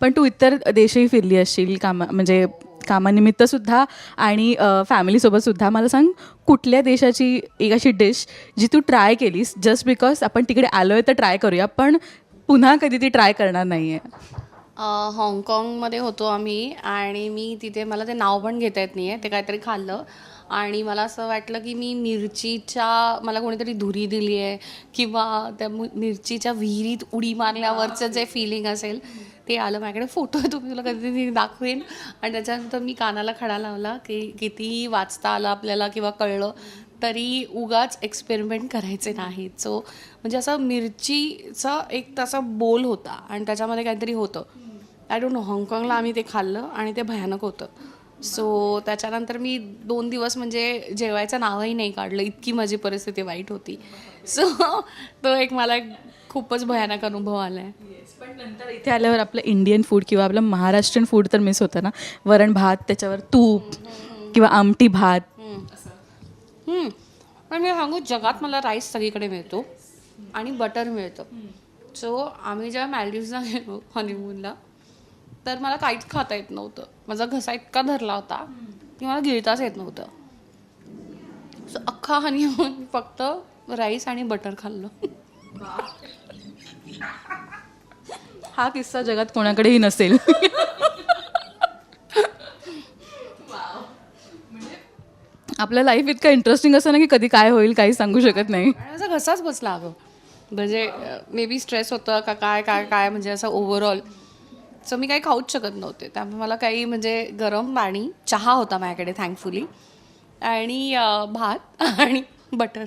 पण तू इतर देशही फिरली असशील म्हणजे कामानिमित्त सुद्धा आणि फॅमिलीसोबत सुद्धा. मला सांग, कुठल्या देशाची एक अशी डिश जी तू ट्राय केलीस जस्ट बिकॉज आपण तिकडे आलो आहे तर ट्राय करूया, पण पुन्हा कधी ती ट्राय करणार नाही आहे? हाँगकाँगमध्ये होतो आम्ही आणि मी तिथे, मला ते नाव पण घेता येत नाही आहे, ते काहीतरी खाल्लं आणि मला असं वाटलं की मी मिरचीच्या, मला कोणीतरी धुरी दिली आहे किंवा त्या मिरचीच्या विहिरीत उडी मारल्यावरचं जे फिलिंग असेल ते आलं माझ्याकडे. फोटो आहे, तुम्ही तुला कधीतरी दाखवेन. आणि त्याच्यानंतर मी कानाला खडा लावला की कितीही वाचता आलं आपल्याला किंवा कळलं तरी उगाच एक्सपेरिमेंट करायचे नाहीत. सो म्हणजे असं मिरचीचा एक तसा बोल होता आणि त्याच्यामध्ये काहीतरी होतं. आय डोंट नो, हाँगकाँगला आम्ही ते खाल्लं आणि ते भयानक होतं. सो त्याच्यानंतर मी 2 दिवस म्हणजे जेवायचं नावही नाही काढलं, इतकी माझी परिस्थिती वाईट होती. सो तो एक मला एक खूपच भयानक अनुभव आला आहे. पण नंतर इथे आल्यावर आपलं इंडियन फूड किंवा आपलं महाराष्ट्रीयन फूड तर मिस होतं ना. वरण भात, त्याच्यावर तूप किंवा आमटी भात. पण मी सांगू, जगात मला राईस सगळीकडे मिळतो आणि बटर मिळतं. सो आम्ही जेव्हा मॅलडीव्सला गेलो हनीमूनला तर मला काहीच खाता येत नव्हतं. माझा घसा इतका धरला होता की मला गिळताच येत नव्हतं. सो अख्खा हनीमून फक्त राईस आणि बटर खाल्लं. हा किस्सा जगात कोणाकडेही नसेल. आपलं लाईफ इतकं इंटरेस्टिंग असं ना की कधी काय होईल काही सांगू शकत नाही. आणि माझा घसाच बसला अगं. म्हणजे मे बी स्ट्रेस होतं का काय काय काय म्हणजे असं ओव्हरऑल. सो मी काही खाऊच शकत नव्हते. त्यामुळे मला काही म्हणजे गरम पाणी, चहा होता माझ्याकडे थँकफुली, आणि भात आणि बटर.